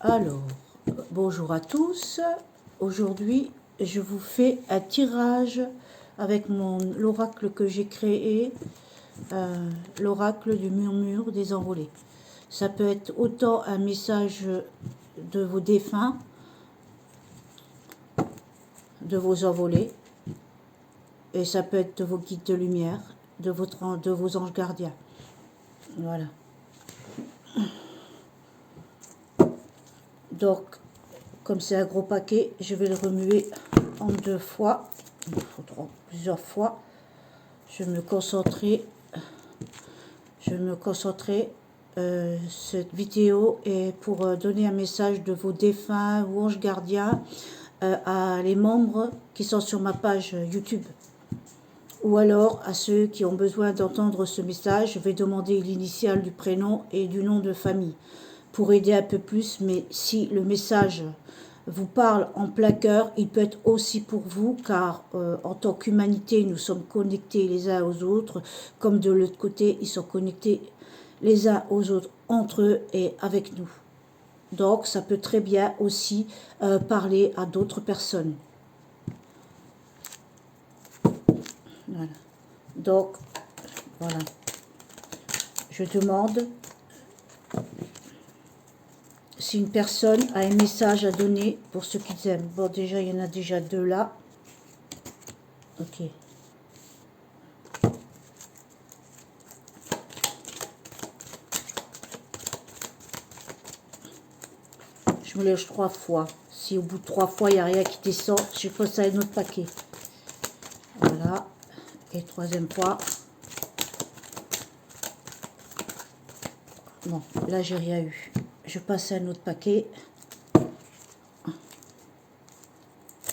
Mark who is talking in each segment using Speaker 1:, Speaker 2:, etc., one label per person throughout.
Speaker 1: Alors, bonjour à tous. Aujourd'hui, je vous fais un tirage avec l'oracle que j'ai créé, l'oracle du murmure des envolés. Ça peut être autant un message de vos défunts, de vos envolés, et ça peut être de vos guides de lumière, de vos anges gardiens. Voilà. Donc, comme c'est un gros paquet, je vais le remuer en deux fois, plusieurs fois. Je vais me concentrer. Cette vidéo est pour donner un message de vos défunts ou anges gardiens à les membres qui sont sur ma page YouTube. Ou alors à ceux qui ont besoin d'entendre ce message, je vais demander l'initiale du prénom et du nom de famille pour aider un peu plus. Mais si le message vous parle en plein cœur, il peut être aussi pour vous, car en tant qu'humanité, nous sommes connectés les uns aux autres, comme de l'autre côté, ils sont connectés les uns aux autres, entre eux et avec nous. Donc, ça peut très bien aussi parler à d'autres personnes. Voilà. Donc, voilà. Je demande si une personne a un message à donner pour ceux qu'ils aiment. Bon, déjà, il y en a déjà deux là. Ok. Je me lève 3 fois. Si au bout de 3 fois, il n'y a rien qui descend, je passe à un autre paquet. Voilà. Et troisième fois. Non, là, j'ai rien eu. Je passe à un autre paquet.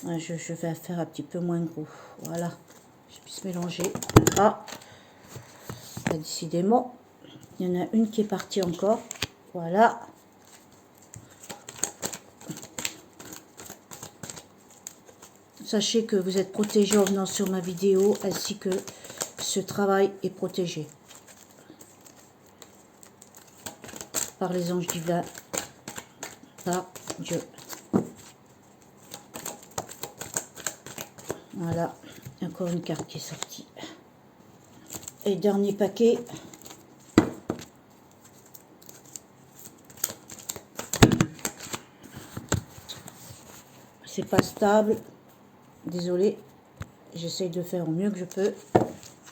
Speaker 1: Je vais faire un petit peu moins gros. Voilà. Je puisse mélanger. Ah. Décidément, il y en a une qui est partie encore. Voilà. Sachez que vous êtes protégés en venant sur ma vidéo, ainsi que ce travail est protégé par les anges divins, par Dieu. Voilà, encore une carte qui est sortie. Et dernier paquet. C'est pas stable. Désolée, j'essaye de faire au mieux que je peux.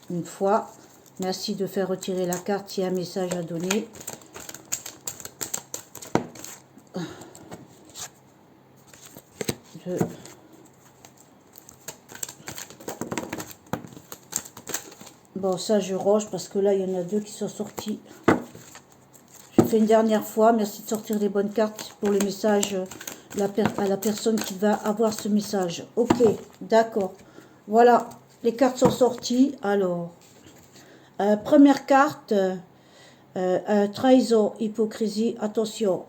Speaker 1: Une fois. Merci de faire retirer la carte s'il y a un message à donner. Bon, ça je range parce que là il y en a deux qui sont sortis. Je fais une dernière fois. Merci de sortir les bonnes cartes pour le message à la personne qui va avoir ce message. Ok, d'accord. Voilà, les cartes sont sorties. Alors, première carte, trahison, hypocrisie. Attention.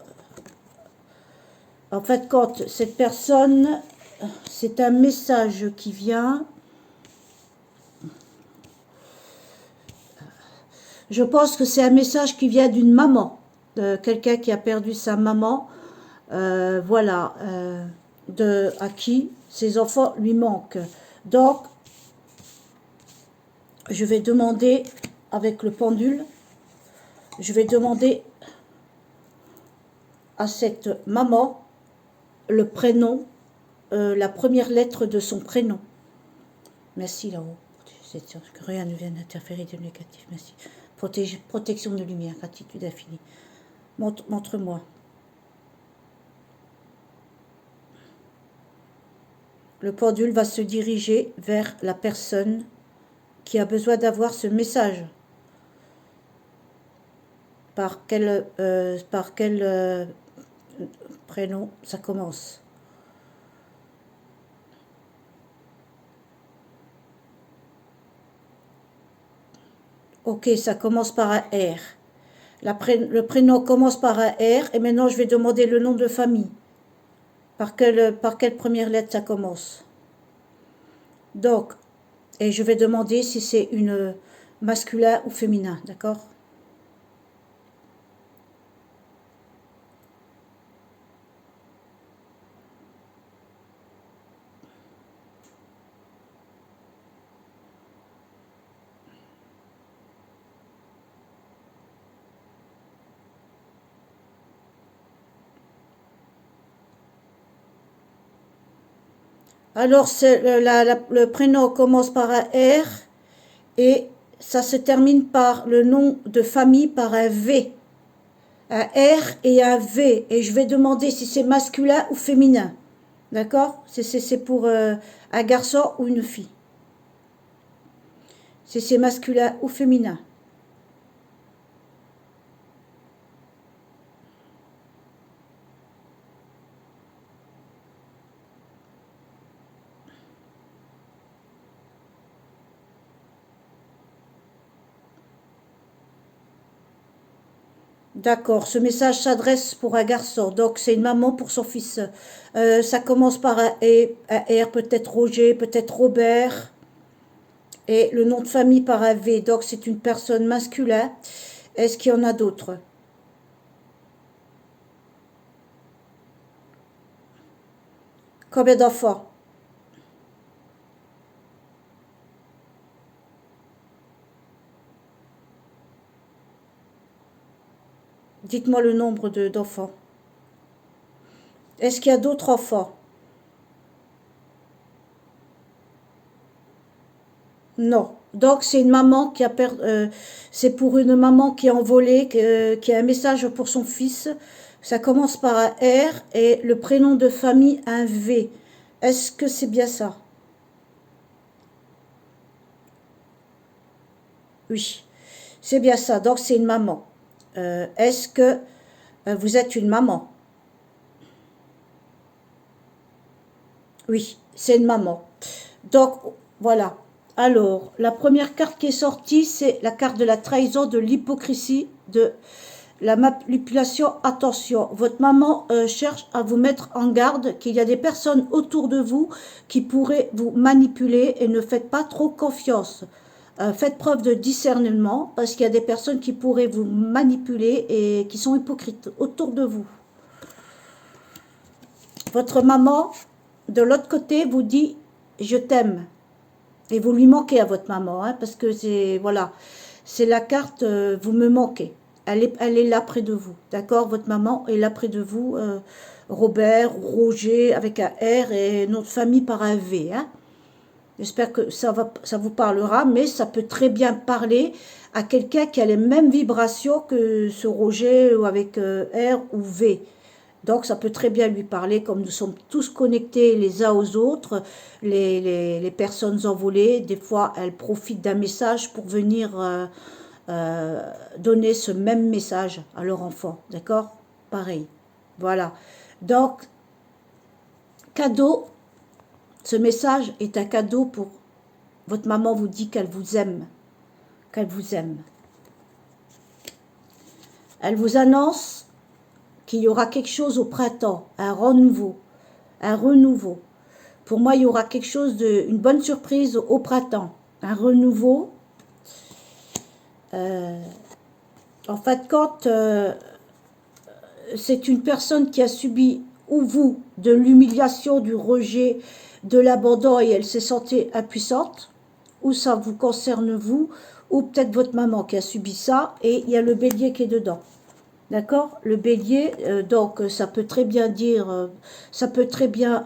Speaker 1: En fait, quand cette personne, c'est un message qui vient. Je pense que c'est un message qui vient d'une maman, quelqu'un qui a perdu sa maman, voilà, à qui ses enfants lui manquent. Donc, je vais demander, avec le pendule, je vais demander à cette maman le prénom, la première lettre de son prénom. Merci là-haut. C'est sûr que rien ne vienne interférer de négatif. Merci. Protection de lumière, gratitude infinie. Montre-moi. Le pendule va se diriger vers la personne qui a besoin d'avoir ce message. Par quel prénom ça commence? Ok, ça commence par un R. Le prénom commence par un R et maintenant je vais demander le nom de famille. Par quelle première lettre ça commence? Donc, et je vais demander si c'est une masculin ou féminin, d'accord? Alors, le prénom commence par un R et ça se termine par le nom de famille par un V. Un R et un V. Et je vais demander si c'est masculin ou féminin. D'accord? C'est pour un garçon ou une fille. Si c'est masculin ou féminin. D'accord, ce message s'adresse pour un garçon, donc c'est une maman pour son fils. Ça commence par un R, peut-être Roger, peut-être Robert, et le nom de famille par un V, donc c'est une personne masculin. Est-ce qu'il y en a d'autres? Combien d'enfants? Dites-moi le nombre d'enfants. Est-ce qu'il y a d'autres enfants? Non. Donc c'est une maman qui a c'est pour une maman qui a envolé, qui a un message pour son fils. Ça commence par un R et le prénom de famille un V. Est-ce que c'est bien ça? Oui, c'est bien ça. Donc c'est une maman. Est-ce que vous êtes une maman? Oui, c'est une maman. Donc voilà. Alors, la première carte qui est sortie, c'est la carte de la trahison, de l'hypocrisie, de la manipulation. Attention, votre maman cherche à vous mettre en garde qu'il y a des personnes autour de vous qui pourraient vous manipuler et ne faites pas trop confiance. Faites preuve de discernement parce qu'il y a des personnes qui pourraient vous manipuler et qui sont hypocrites autour de vous. Votre maman, de l'autre côté, vous dit « je t'aime ». Et vous lui manquez à votre maman, hein, parce que c'est, voilà, c'est la carte « vous me manquez ». Elle est là près de vous, d'accord? Votre maman est là près de vous, Robert, Roger, avec un R et notre famille par un V, hein. J'espère que ça vous parlera, mais ça peut très bien parler à quelqu'un qui a les mêmes vibrations que ce Roger ou avec R ou V. Donc ça peut très bien lui parler, comme nous sommes tous connectés les uns aux autres, les personnes envolées, des fois elles profitent d'un message pour venir donner ce même message à leur enfant, d'accord? Pareil, voilà. Donc, cadeau. Ce message est un cadeau pour votre maman vous dit qu'elle vous aime. Qu'elle vous aime. Elle vous annonce qu'il y aura quelque chose au printemps, un renouveau. Un renouveau. Pour moi, il y aura quelque chose une bonne surprise au printemps. Un renouveau. En fait, quand c'est une personne qui a subi, ou vous, de l'humiliation, du rejet, de l'abandon et elle s'est sentie impuissante, ou ça vous concerne vous, ou peut-être votre maman qui a subi ça, et il y a le bélier qui est dedans. D'accord? Le bélier, donc ça peut très bien dire, ça peut très bien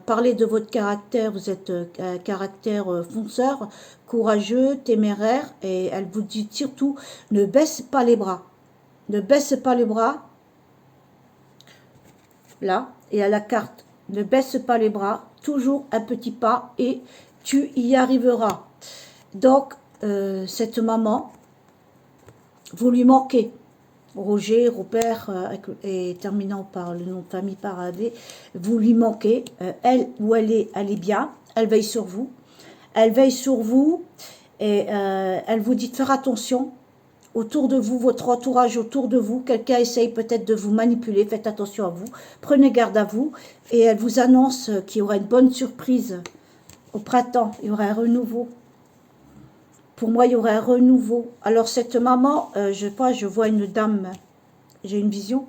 Speaker 1: parler de votre caractère, vous êtes un caractère fonceur, courageux, téméraire, et elle vous dit surtout, ne baisse pas les bras. Ne baisse pas les bras, là, et à la carte, ne baisse pas les bras, toujours un petit pas et tu y arriveras. Donc, cette maman, vous lui manquez. Roger, Robert, et terminant par le nom de famille par AD, vous lui manquez. Elle, où elle est bien, elle veille sur vous. Elle veille sur vous et elle vous dit de faire attention. Autour de vous, votre entourage autour de vous, quelqu'un essaye peut-être de vous manipuler, faites attention à vous, prenez garde à vous, et elle vous annonce qu'il y aura une bonne surprise au printemps, il y aura un renouveau. Pour moi, il y aura un renouveau. Alors cette maman, je vois une dame, j'ai une vision,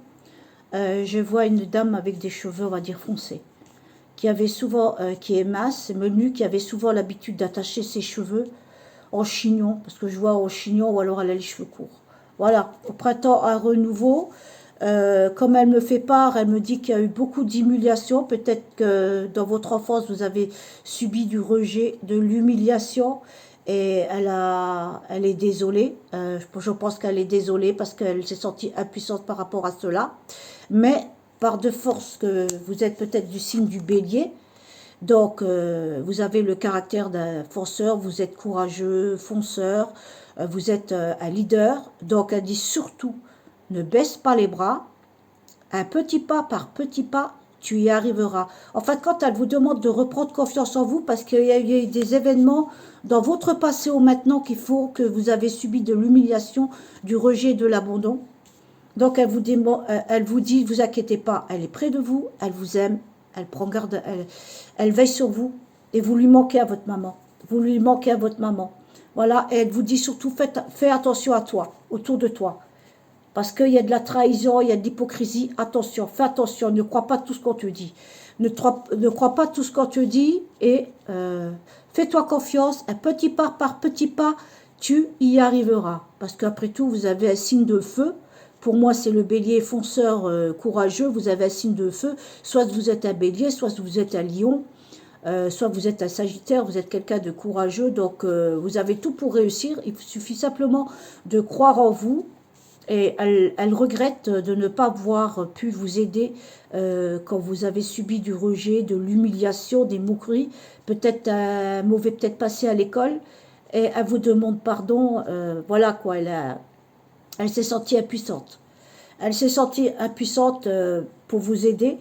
Speaker 1: je vois une dame avec des cheveux, on va dire foncés, qui avait souvent, qui est mince, menue, qui avait souvent l'habitude d'attacher ses cheveux en chignon, parce que je vois en chignon ou alors elle a les cheveux courts. Voilà, au printemps, un renouveau. Comme elle me fait part, elle me dit qu'il y a eu beaucoup d'humiliation. Peut-être que dans votre enfance, vous avez subi du rejet, de l'humiliation. Et elle est désolée. Je pense qu'elle est désolée parce qu'elle s'est sentie impuissante par rapport à cela. Mais par de force que vous êtes peut-être du signe du bélier, donc vous avez le caractère d'un fonceur, vous êtes courageux, fonceur, vous êtes un leader. Donc elle dit surtout, ne baisse pas les bras, un petit pas par petit pas, tu y arriveras. En fait, quand elle vous demande de reprendre confiance en vous, parce qu'il y a eu des événements dans votre passé ou maintenant qu'il faut que vous avez subi de l'humiliation, du rejet, de l'abandon. Donc elle vous dit, vous inquiétez pas, elle est près de vous, elle vous aime, elle prend garde, elle veille sur vous, et vous lui manquez à votre maman. Vous lui manquez à votre maman. Voilà, et elle vous dit surtout, fais attention à toi, autour de toi. Parce qu'il y a de la trahison, il y a de l'hypocrisie. Attention, fais attention, ne crois pas tout ce qu'on te dit. Ne crois pas tout ce qu'on te dit et fais-toi confiance. Un petit pas par petit pas, tu y arriveras. Parce qu'après tout, vous avez un signe de feu. Pour moi, c'est le bélier fonceur courageux. Vous avez un signe de feu. Soit vous êtes un bélier, soit vous êtes un lion. Soit vous êtes un sagittaire, vous êtes quelqu'un de courageux. Donc, vous avez tout pour réussir. Il suffit simplement de croire en vous. Et elle regrette de ne pas avoir pu vous aider quand vous avez subi du rejet, de l'humiliation, des moqueries, peut-être un mauvais peut-être passé à l'école. Et elle vous demande pardon. Voilà quoi, elle s'est sentie impuissante. Elle s'est sentie impuissante pour vous aider,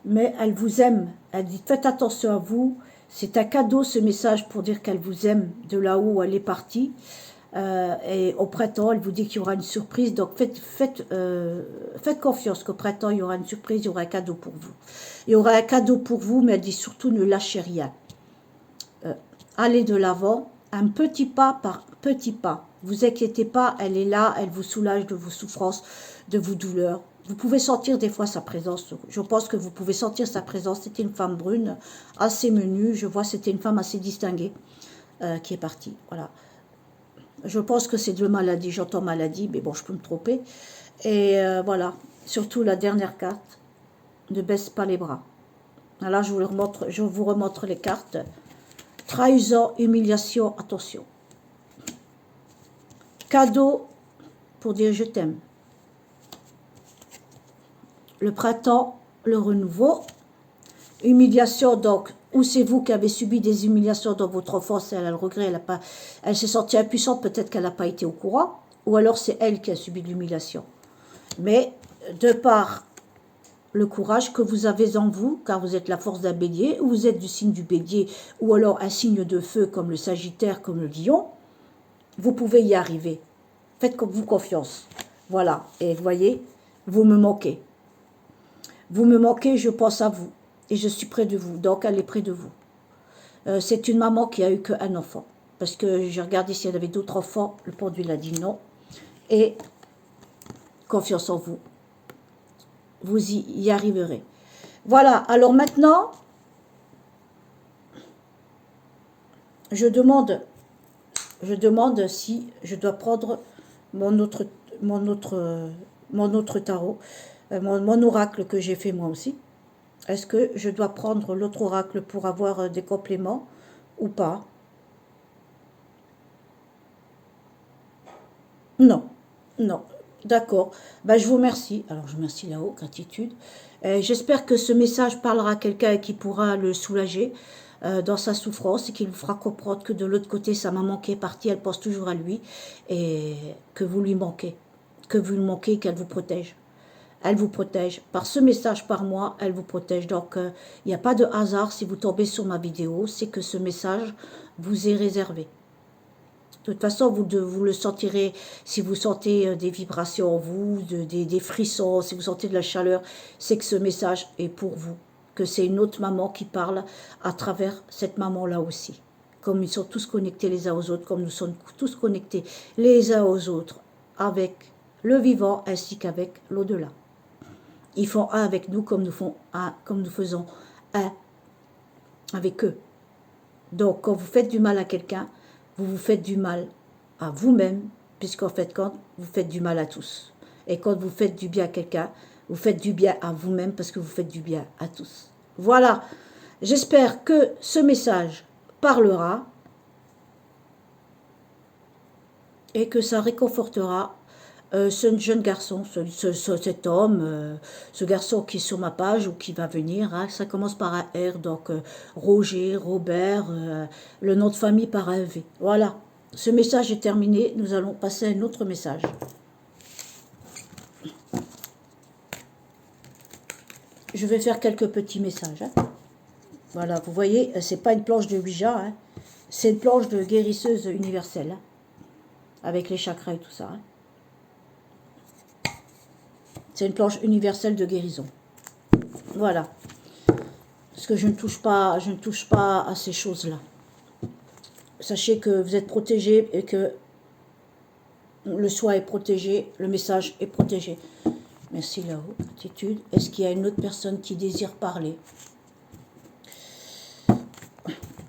Speaker 1: mais elle vous aime. Elle dit faites attention à vous. C'est un cadeau ce message pour dire qu'elle vous aime de là où elle est partie. Et au printemps, elle vous dit qu'il y aura une surprise. Donc faites confiance qu'au printemps, il y aura une surprise, il y aura un cadeau pour vous. Il y aura un cadeau pour vous, mais elle dit surtout ne lâchez rien. Allez de l'avant, un petit pas par petit pas. Vous inquiétez pas, elle est là, elle vous soulage de vos souffrances, de vos douleurs. Vous pouvez sentir des fois sa présence. Je pense que vous pouvez sentir sa présence. C'était une femme brune, assez menue. Je vois c'était une femme assez distinguée qui est partie. Voilà. Je pense que c'est de maladie, j'entends maladie, mais bon, je peux me tromper. Et voilà, surtout la dernière carte, ne baisse pas les bras. Là, je vous remontre les cartes. Trahison, humiliation, attention. Cadeau pour dire je t'aime. Le printemps, le renouveau. Humiliation, donc, ou c'est vous qui avez subi des humiliations dans votre enfance, elle a le regret, elle s'est sentie impuissante, peut-être qu'elle n'a pas été au courant, ou alors c'est elle qui a subi de l'humiliation. Mais, de par le courage que vous avez en vous, car vous êtes la force d'un bélier, ou vous êtes du signe du bélier, ou alors un signe de feu comme le sagittaire, comme le lion, vous pouvez y arriver. Faites-vous confiance. Voilà, et vous voyez, vous me manquez. Vous me manquez, je pense à vous. Et je suis près de vous, donc elle est près de vous. C'est une maman qui a eu qu'un enfant. Parce que j'ai regardé s'il y avait d'autres enfants, le pendule a dit non. Et confiance en vous. Vous y arriverez. Voilà, alors maintenant, je demande si je dois prendre mon autre tarot, mon oracle que j'ai fait moi aussi. Est-ce que je dois prendre l'autre oracle pour avoir des compléments ou pas? Non, non. D'accord. Ben, je vous remercie. Alors, je vous remercie là-haut, gratitude. J'espère que ce message parlera à quelqu'un et qui pourra le soulager dans sa souffrance et qu'il vous fera comprendre que de l'autre côté, sa maman qui est partie, elle pense toujours à lui et que vous lui manquez. Que vous lui manquez, qu'elle vous protège. Elle vous protège. Par ce message, par moi, elle vous protège. Donc, il n'y a pas de hasard si vous tombez sur ma vidéo. C'est que ce message vous est réservé. De toute façon, vous le sentirez si vous sentez des vibrations en vous, des frissons, si vous sentez de la chaleur. C'est que ce message est pour vous. Que c'est une autre maman qui parle à travers cette maman-là aussi. Comme ils sont tous connectés les uns aux autres, comme nous sommes tous connectés les uns aux autres avec le vivant ainsi qu'avec l'au-delà. Ils font un avec nous comme nous faisons un avec eux. Donc, quand vous faites du mal à quelqu'un, vous vous faites du mal à vous-même, puisqu'en fait, quand vous faites du mal à tous. Et quand vous faites du bien à quelqu'un, vous faites du bien à vous-même parce que vous faites du bien à tous. Voilà, j'espère que ce message parlera et que ça réconfortera ce jeune garçon, cet homme, ce garçon qui est sur ma page ou qui va venir. Hein, ça commence par un R, donc Roger, Robert, le nom de famille par un V. Voilà, ce message est terminé. Nous allons passer à un autre message. Je vais faire quelques petits messages. Hein. Voilà, vous voyez, c'est pas une planche de Ouija, hein, c'est une planche de guérisseuse universelle, hein, avec les chakras et tout ça. Hein. C'est une planche universelle de guérison. Voilà. Parce que je ne touche pas à ces choses-là. Sachez que vous êtes protégés et que le soi est protégé, le message est protégé. Merci là-haut, attitude. Est-ce qu'il y a une autre personne qui désire parler?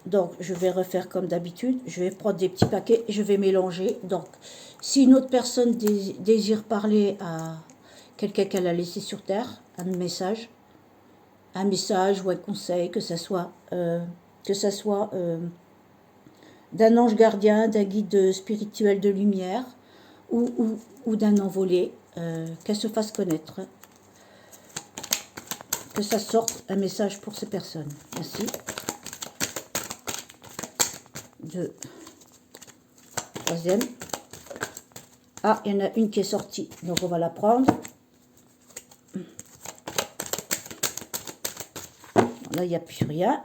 Speaker 1: Donc, je vais refaire comme d'habitude. Je vais prendre des petits paquets et je vais mélanger. Donc, si une autre personne désire parler à quelqu'un qu'elle a laissé sur Terre, un message ou un conseil, que ça soit d'un ange gardien, d'un guide spirituel de lumière ou d'un envolé, qu'elle se fasse connaître, que ça sorte un message pour ces personnes. Merci. 2, 3e. Ah, il y en a une qui est sortie, donc on va la prendre. Là, il n'y a plus rien.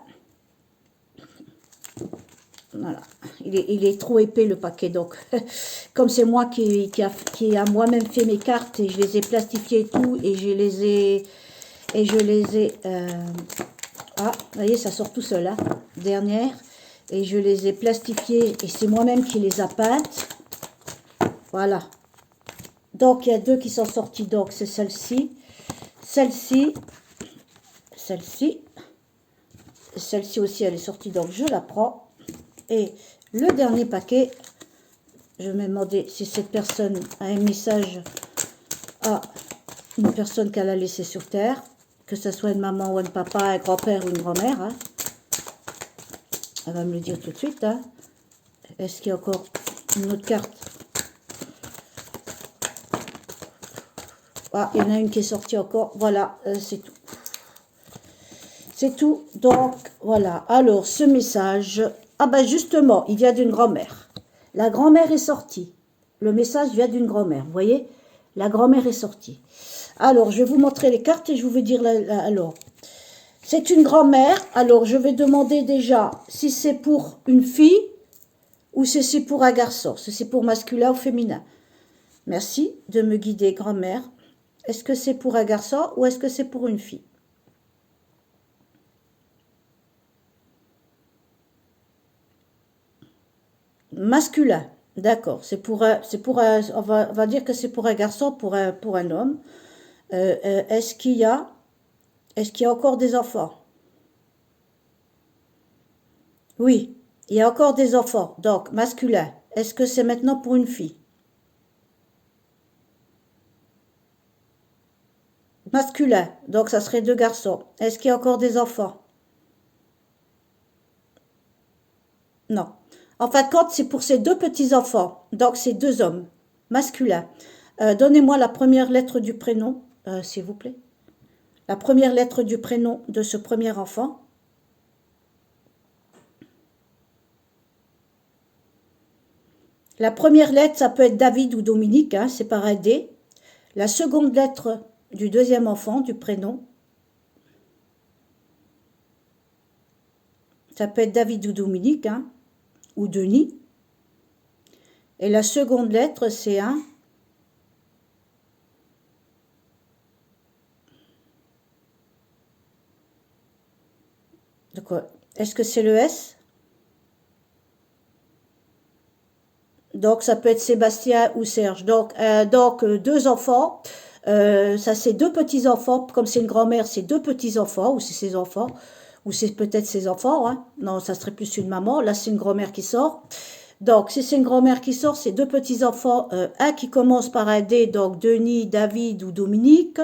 Speaker 1: Voilà. Il est trop épais le paquet, donc comme c'est moi qui a moi-même fait mes cartes et je les ai plastifiées et tout, et je les ai ah, vous voyez, ça sort tout seul, hein, dernière, et je les ai plastifiées et c'est moi-même qui les a peintes. Voilà. Donc il y a 2 qui sont sorties, donc c'est celle-ci, celle-ci aussi elle est sortie, donc je la prends. Et le dernier paquet, je vais me demander si cette personne a un message à une personne qu'elle a laissée sur Terre, que ce soit une maman ou un papa, un grand-père ou une grand-mère. Hein. Elle va me le dire tout de suite. Hein. Est-ce qu'il y a encore une autre carte? Ah, il y en a une qui est sortie encore. Voilà, c'est tout. C'est tout. Donc, voilà. Alors, ce message... Ah ben justement, il vient d'une grand-mère. La grand-mère est sortie. Le message vient d'une grand-mère. Vous voyez? La grand-mère est sortie. Alors, je vais vous montrer les cartes et je vais vous dire alors. C'est une grand-mère. Alors, je vais demander déjà si c'est pour une fille ou si c'est pour un garçon. Si c'est pour masculin ou féminin. Merci de me guider, grand-mère. Est-ce que c'est pour un garçon ou est-ce que c'est pour une fille? Masculin, d'accord. On va dire que c'est pour un garçon, pour un homme. Est-ce qu'il y a encore des enfants? Oui, il y a encore des enfants. Donc, masculin. Est-ce que c'est maintenant pour une fille? Masculin. Donc, ça serait 2 garçons. Est-ce qu'il y a encore des enfants? Non. En fin de compte, c'est pour ces 2 petits-enfants. Donc, c'est 2 hommes. Masculins. Donnez-moi la première lettre du prénom, s'il vous plaît. La première lettre du prénom de ce premier enfant. La première lettre, ça peut être David ou Dominique, hein, c'est par un D. La seconde lettre du deuxième enfant, du prénom, ça peut être David ou Dominique, hein, ou Denis. Et la seconde lettre, c'est un... Est-ce que c'est le S? Donc, ça peut être Sébastien ou Serge. Donc 2 enfants. Ça, c'est 2 petits-enfants. Comme c'est une grand-mère, c'est 2 petits-enfants. Ou c'est ses enfants. Ou c'est peut-être ses enfants. Hein. Non, ça serait plus une maman. Là, c'est une grand-mère qui sort. Donc, si c'est une grand-mère qui sort, c'est deux petits-enfants, un qui commence par un D, donc Denis, David ou Dominique,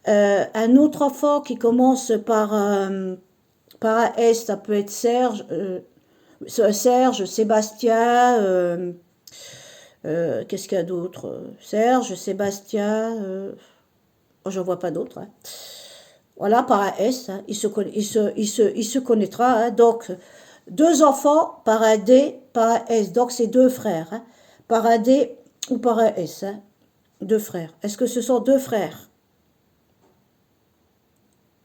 Speaker 1: un autre enfant qui commence par un S, ça peut être Serge, Sébastien, qu'est-ce qu'il y a d'autre? Serge, Sébastien, oh, j'en vois pas d'autres. Hein. Voilà, par un S, hein, il se connaîtra. Hein. Donc, deux enfants par un D, par un S. Donc, c'est deux frères. Hein. Par un D ou par un S. Hein. Deux frères. Est-ce que ce sont deux frères?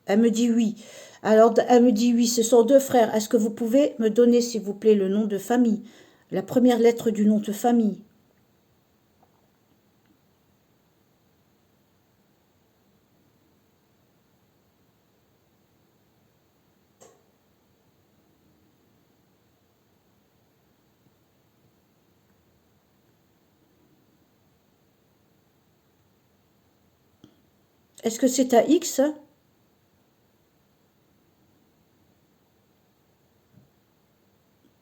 Speaker 1: Elle me dit oui. Alors, elle me dit oui, ce sont deux frères. Est-ce que vous pouvez me donner, s'il vous plaît, le nom de famille? La première lettre du nom de famille. Est-ce que c'est un X?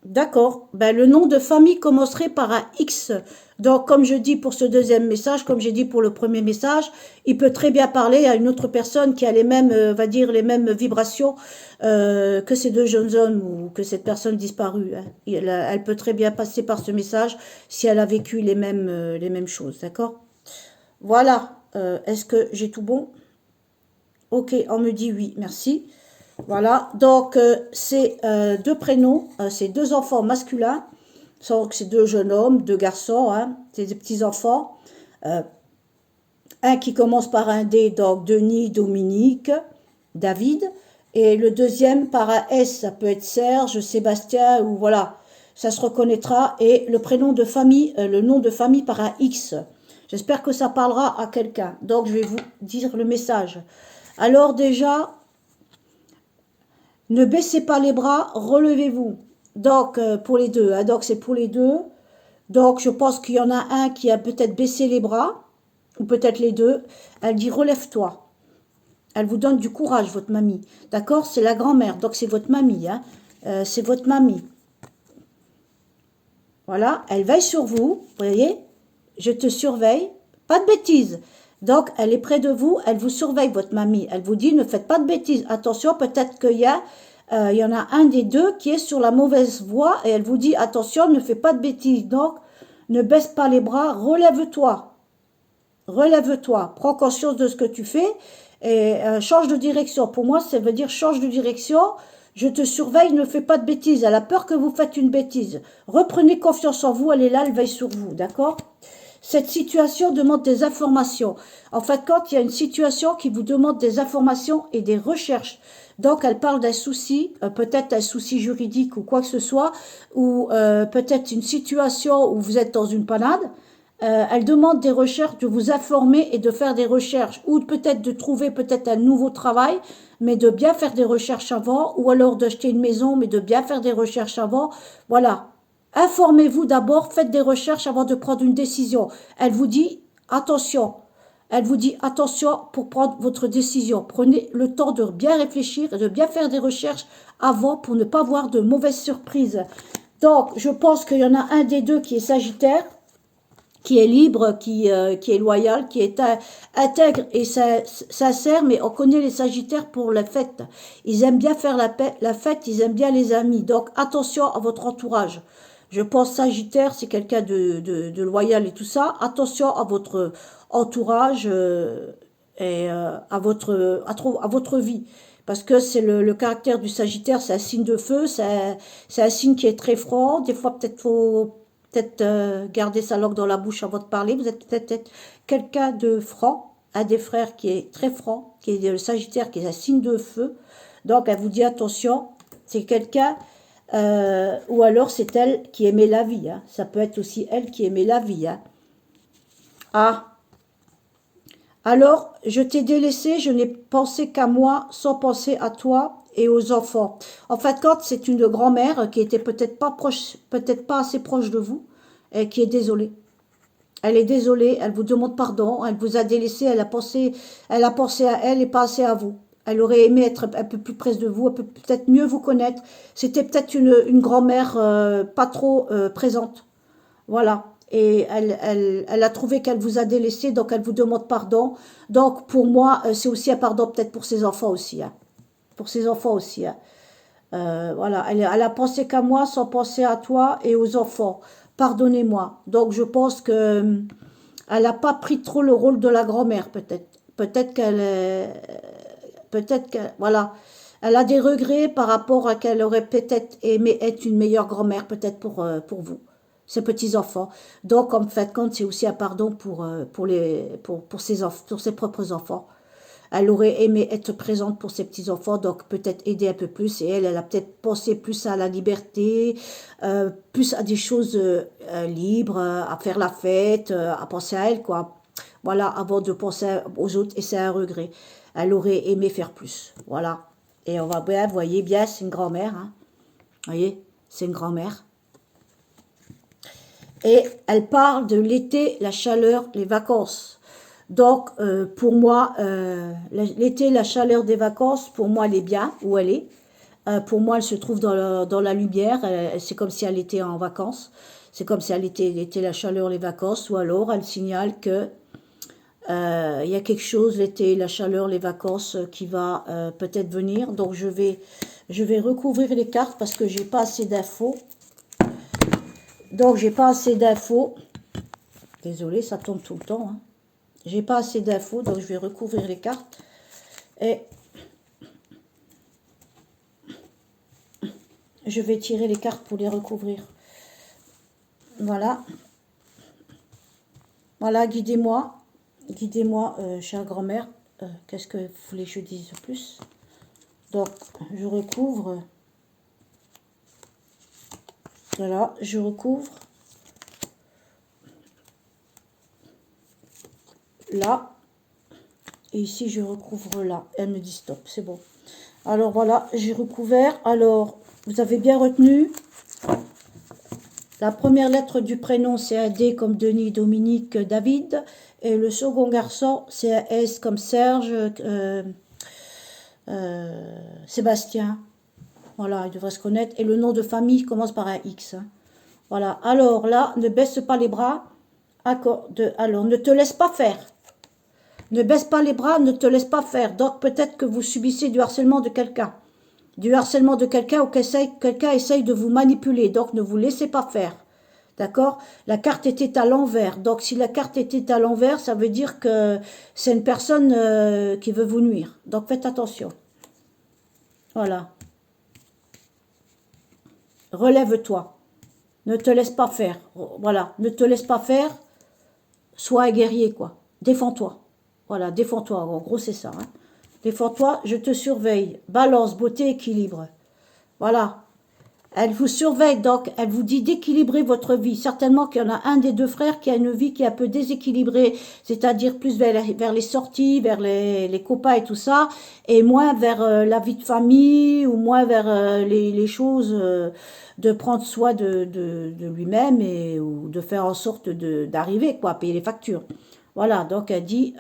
Speaker 1: D'accord. Ben, le nom de famille commencerait par un X. Donc, comme je dis pour ce deuxième message, comme j'ai dit pour le premier message, il peut très bien parler à une autre personne qui a les mêmes, va dire, les mêmes vibrations que ces deux jeunes hommes ou que cette personne disparue. Hein. Elle peut très bien passer par ce message si elle a vécu les mêmes choses. D'accord? Voilà. Est-ce que j'ai tout bon? Ok, on me dit oui, merci. Voilà, donc c'est deux prénoms, c'est deux enfants masculins, donc c'est deux jeunes hommes, deux garçons, hein, c'est des petits-enfants. Euh, un qui commence par un D, donc Denis, Dominique, David, et le deuxième par un S, ça peut être Serge, Sébastien, ou voilà, ça se reconnaîtra, et le prénom de famille, le nom de famille par un X. J'espère que ça parlera à quelqu'un, donc je vais vous dire le message. Alors déjà, ne baissez pas les bras, relevez-vous. Donc, pour les deux, hein, donc c'est pour les deux. Donc, je pense qu'il y en a un qui a peut-être baissé les bras, ou peut-être les deux. Elle dit, relève-toi. Elle vous donne du courage, votre mamie. D'accord? C'est la grand-mère, donc c'est votre mamie. Hein. C'est votre mamie. Voilà, elle veille sur vous, vous voyez? Je te surveille. Pas de bêtises. Donc, elle est près de vous, elle vous surveille, votre mamie. Elle vous dit, ne faites pas de bêtises. Attention, peut-être qu'il y en a un des deux qui est sur la mauvaise voie et elle vous dit, attention, ne fais pas de bêtises. Donc, ne baisse pas les bras, relève-toi. Relève-toi, prends conscience de ce que tu fais et change de direction. Pour moi, ça veut dire change de direction. Je te surveille, ne fais pas de bêtises. Elle a peur que vous faites une bêtise. Reprenez confiance en vous, elle est là, elle veille sur vous, d'accord? Cette situation demande des informations. En fait, quand il y a une situation qui vous demande des informations et des recherches, donc elle parle d'un souci, peut-être un souci juridique ou quoi que ce soit, ou peut-être une situation où vous êtes dans une panade, elle demande des recherches, de vous informer et de faire des recherches, ou peut-être de trouver peut-être un nouveau travail, mais de bien faire des recherches avant, ou alors d'acheter une maison, mais de bien faire des recherches avant. Voilà. Informez-vous d'abord, faites des recherches avant de prendre une décision. Elle vous dit attention. Elle vous dit attention pour prendre votre décision. Prenez le temps de bien réfléchir et de bien faire des recherches avant pour ne pas avoir de mauvaises surprises. Donc, je pense qu'il y en a un des deux qui est Sagittaire, qui est libre, qui est loyal, qui est intègre et sincère, mais on connaît les Sagittaires pour la fête. Ils aiment bien faire la fête, ils aiment bien les amis. Donc, attention à votre entourage. Je pense Sagittaire, c'est quelqu'un de loyal et tout ça. Attention à votre entourage et à votre vie. Parce que c'est le caractère du Sagittaire, c'est un signe de feu, c'est un signe qui est très franc. Des fois, peut-être faut garder sa langue dans la bouche avant de parler. Vous êtes peut-être quelqu'un de franc, un des frères qui est très franc, qui est le Sagittaire, qui est un signe de feu. Donc, elle vous dit attention, c'est quelqu'un... ou alors c'est elle qui aimait la vie. Hein. Ça peut être aussi elle qui aimait la vie. Hein. Ah, alors je t'ai délaissé, je n'ai pensé qu'à moi sans penser à toi et aux enfants. En fait, quand c'est une grand-mère qui était peut-être pas proche, peut-être pas assez proche de vous, et qui est désolée. Elle est désolée, elle vous demande pardon, elle vous a délaissé, elle a pensé à elle et pas assez à vous. Elle aurait aimé être un peu plus près de vous, peut-être mieux vous connaître. C'était peut-être une grand-mère pas trop présente. Voilà. Et elle a trouvé qu'elle vous a délaissé, donc elle vous demande pardon. Donc pour moi, c'est aussi un pardon peut-être pour ses enfants aussi. Hein. Pour ses enfants aussi. Hein. Voilà, elle a pensé qu'à moi sans penser à toi et aux enfants. Pardonnez-moi. Donc je pense que elle n'a pas pris trop le rôle de la grand-mère peut-être. Peut-être qu'elle, voilà, elle a des regrets par rapport à qu'elle aurait peut-être aimé être une meilleure grand-mère peut-être pour vous, ses petits-enfants. Donc en fait, compte, c'est aussi un pardon pour pour ses propres enfants. Elle aurait aimé être présente pour ses petits-enfants, donc peut-être aider un peu plus. Et elle a peut-être pensé plus à la liberté, plus à des choses libres, à faire la fête, à penser à elle, quoi. Voilà, avant de penser aux autres, et c'est un regret. Elle aurait aimé faire plus, voilà. Et on va bien, vous voyez bien, c'est une grand-mère, hein. Vous voyez, c'est une grand-mère. Et elle parle de l'été, la chaleur, les vacances. Donc, pour moi, l'été, la chaleur des vacances, pour moi, elle est bien où elle est. Pour moi, elle se trouve dans la lumière. C'est comme si elle était en vacances. C'est comme si elle était la chaleur, les vacances. Ou alors, elle signale que il y a quelque chose, l'été, la chaleur, les vacances, qui va peut-être venir. Donc, je vais recouvrir les cartes parce que j'ai pas assez d'infos. Donc, j'ai pas assez d'infos. Désolée, ça tombe tout le temps. Hein. J'ai pas assez d'infos, donc je vais recouvrir les cartes. Et je vais tirer les cartes pour les recouvrir. Voilà. Voilà, guidez-moi. Guidez-moi, chère grand-mère. Qu'est-ce que vous voulez que je dise plus? Donc, je recouvre. Voilà, je recouvre. Là. Et ici, je recouvre là. Elle me dit stop, c'est bon. Alors voilà, j'ai recouvert. Alors, vous avez bien retenu. La première lettre du prénom, c'est un D comme Denis, Dominique, David. Et le second garçon, c'est un S comme Serge, Sébastien. Voilà, il devrait se connaître. Et le nom de famille commence par un X. Hein. Voilà. Alors là, ne baisse pas les bras. Alors, ne te laisse pas faire. Ne baisse pas les bras, ne te laisse pas faire. Donc, peut-être que vous subissez du harcèlement de quelqu'un. Du harcèlement de quelqu'un ou quelqu'un essaye de vous manipuler. Donc, ne vous laissez pas faire. D'accord? La carte était à l'envers. Donc, si la carte était à l'envers, ça veut dire que c'est une personne qui veut vous nuire. Donc, faites attention. Voilà. Relève-toi. Ne te laisse pas faire. Voilà. Ne te laisse pas faire. Sois un guerrier, quoi. Défends-toi. Voilà, défends-toi. En gros, c'est ça. Hein. Défends-toi, je te surveille. Balance, beauté, équilibre. Voilà. Elle vous surveille, donc elle vous dit d'équilibrer votre vie. Certainement qu'il y en a un des deux frères qui a une vie qui est un peu déséquilibrée, c'est-à-dire plus vers les sorties, vers les copains et tout ça, et moins vers la vie de famille, ou moins vers les choses de prendre soin de lui-même, ou de faire en sorte d'arriver, quoi, à payer les factures. Voilà, donc elle dit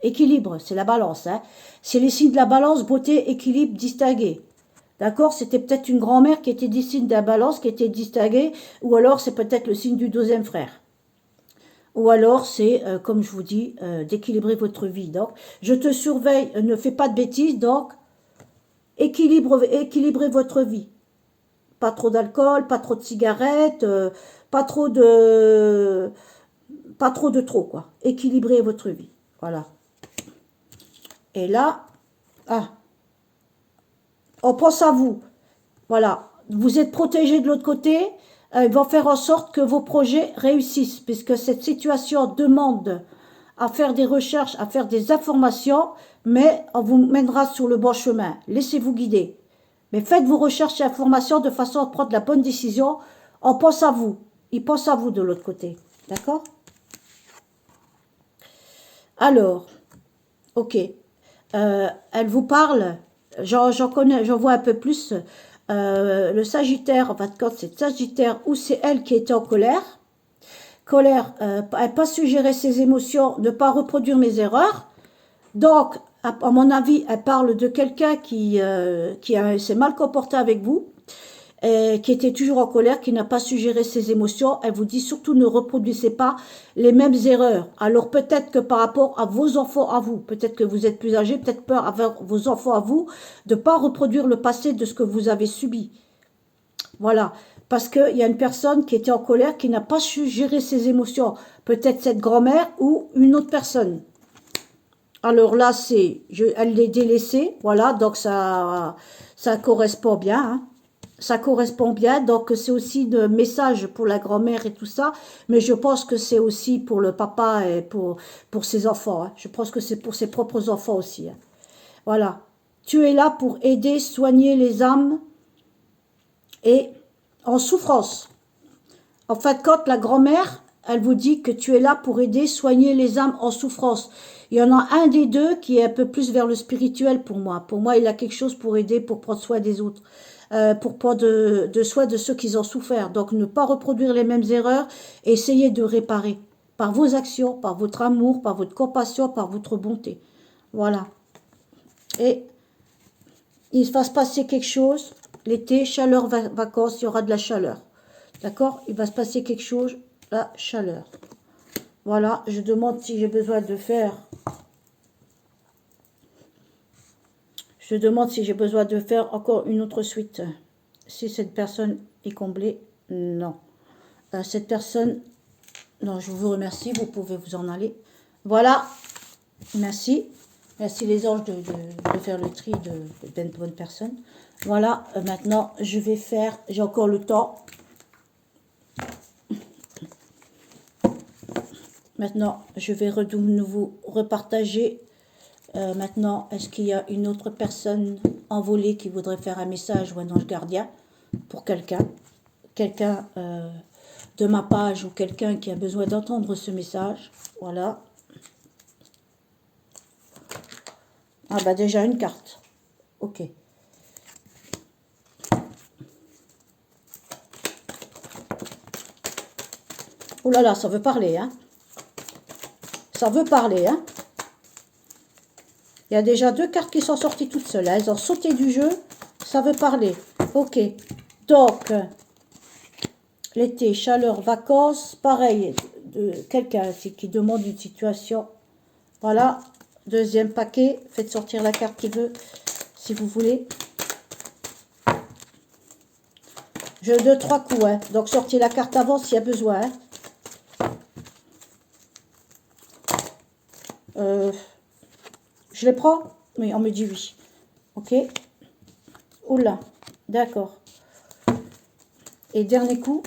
Speaker 1: équilibre, c'est la balance. Hein. C'est les signes de la balance, beauté, équilibre, distingué. D'accord? C'était peut-être une grand-mère qui était des signes de la balance, qui était distinguée, ou alors c'est peut-être le signe du deuxième frère. Ou alors c'est, comme je vous dis, d'équilibrer votre vie. Donc, je te surveille, ne fais pas de bêtises, donc équilibrez votre vie. Pas trop d'alcool, pas trop de cigarettes, pas trop de trop, quoi. Équilibrez votre vie. Voilà. Et là, on pense à vous. Voilà. Vous êtes protégé de l'autre côté. Ils vont faire en sorte que vos projets réussissent, puisque cette situation demande à faire des recherches, à faire des informations, mais on vous mènera sur le bon chemin. Laissez-vous guider. Mais faites vos recherches et informations de façon à prendre la bonne décision. On pense à vous. Ils pensent à vous de l'autre côté. D'accord? Alors, ok. Elle vous parle, j'en vois un peu plus. Le Sagittaire, en fait, quand c'est Sagittaire ou c'est elle qui était en colère. Colère, elle n'a pas su gérer ses émotions, ne pas reproduire mes erreurs. Donc, à mon avis, elle parle de quelqu'un qui s'est mal comporté avec vous, qui était toujours en colère, qui n'a pas su gérer ses émotions. Elle vous dit surtout ne reproduisez pas les mêmes erreurs. Alors peut-être que par rapport à vos enfants à vous, peut-être que vous êtes plus âgé, peut-être peur avec vos enfants à vous, de ne pas reproduire le passé de ce que vous avez subi. Voilà. Parce qu'il y a une personne qui était en colère, qui n'a pas su gérer ses émotions. Peut-être cette grand-mère ou une autre personne. Alors là, elle l'est délaissée. Voilà, donc ça correspond bien. Hein. Ça correspond bien. Donc c'est aussi de message pour la grand-mère et tout ça. Mais je pense que c'est aussi pour le papa et pour ses enfants. Hein. Je pense que c'est pour ses propres enfants aussi. Hein. Voilà. Tu es là pour aider, soigner les âmes et en souffrance. En fait, quand la grand-mère, elle vous dit que tu es là pour aider, soigner les âmes en souffrance. Il y en a un des deux qui est un peu plus vers le spirituel pour moi. Pour moi, il a quelque chose pour aider, pour prendre soin des autres, pour prendre de soin de ceux qui ont souffert. Donc, ne pas reproduire les mêmes erreurs, essayer de réparer par vos actions, par votre amour, par votre compassion, par votre bonté. Voilà. Et il va se passer quelque chose. L'été, chaleur, vacances, il y aura de la chaleur. D'accord? Il va se passer quelque chose, la chaleur. Voilà, je demande si j'ai besoin de faire. Je demande si j'ai besoin de faire encore une autre suite. Si cette personne est comblée, non. Cette personne, non, je vous remercie, vous pouvez vous en aller. Voilà, merci. Merci les anges de faire le tri de bonnes personnes. Voilà, maintenant je vais faire, j'ai encore le temps. Maintenant, je vais de nouveau repartager. Maintenant, est-ce qu'il y a une autre personne envolée qui voudrait faire un message ou un ange gardien pour quelqu'un de ma page ou quelqu'un qui a besoin d'entendre ce message? Voilà. Ah bah déjà une carte. Ok. Oh là là, ça veut parler, hein. Ça veut parler, hein. Il y a déjà deux cartes qui sont sorties toutes seules. Elles ont sauté du jeu. Ça veut parler. Ok. Donc, l'été, chaleur, vacances. Pareil, quelqu'un qui demande une situation. Voilà. Deuxième paquet. Faites sortir la carte qui veut, si vous voulez. Je deux, trois coups. Hein. Donc, sortez la carte avant s'il y a besoin. Hein. Je les prends? Oui, on me dit oui. Ok. Oula, d'accord. Et dernier coup,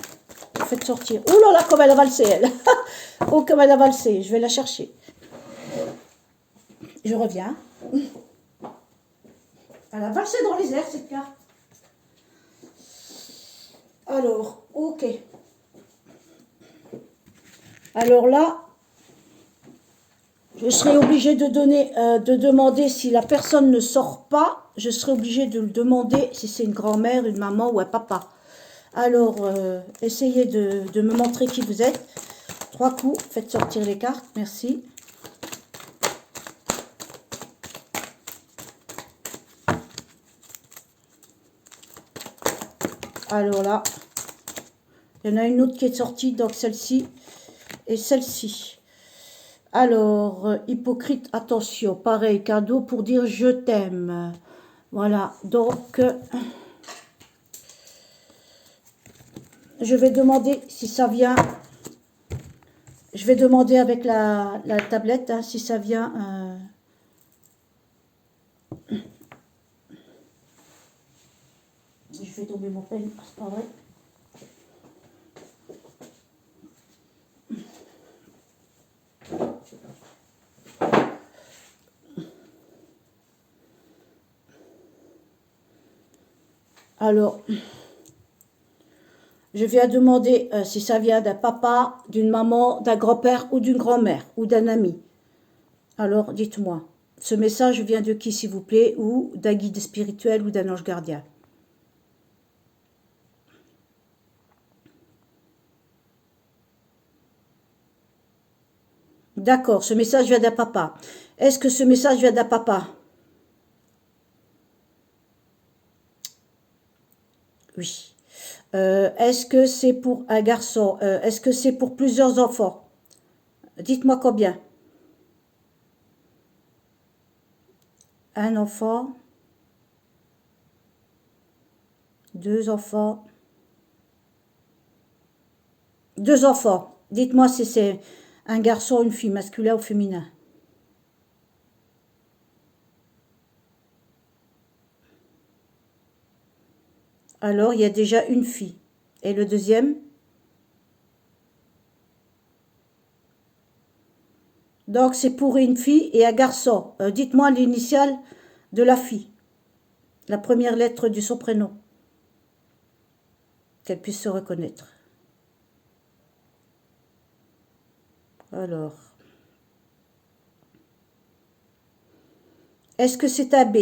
Speaker 1: faites sortir. Ouh là là, comme elle a valsé, elle. Oh, comme elle a valsé. Je vais la chercher. Je reviens. Elle a valsé dans les airs, cette carte. Alors, ok. Alors là, je serai obligée de demander si la personne ne sort pas. Je serai obligée de le demander si c'est une grand-mère, une maman ou un papa. Alors, essayez de me montrer qui vous êtes. 3 coups, faites sortir les cartes, merci. Alors là, il y en a une autre qui est sortie, donc celle-ci et celle-ci. Alors, hypocrite, attention, pareil, cadeau pour dire je t'aime. Voilà, donc, je vais demander si ça vient, je vais demander avec la tablette, hein, si ça vient. Je fais tomber mon pen, c'est pas vrai. Alors, je viens demander si ça vient d'un papa, d'une maman, d'un grand-père ou d'une grand-mère ou d'un ami. Alors, dites-moi, ce message vient de qui, s'il vous plaît, ou d'un guide spirituel ou d'un ange gardien? D'accord, ce message vient d'un papa. Est-ce que ce message vient d'un papa? Oui. Est-ce que c'est pour un garçon? Est-ce que c'est pour plusieurs enfants? Dites-moi combien. Un enfant, deux enfants, deux enfants. Dites-moi si c'est un garçon ou une fille, masculin ou féminin. Alors, il y a déjà une fille. Et le deuxième? Donc, c'est pour une fille et un garçon. Dites-moi l'initiale de la fille. La première lettre de son prénom. Qu'elle puisse se reconnaître. Alors. Est-ce que c'est un B?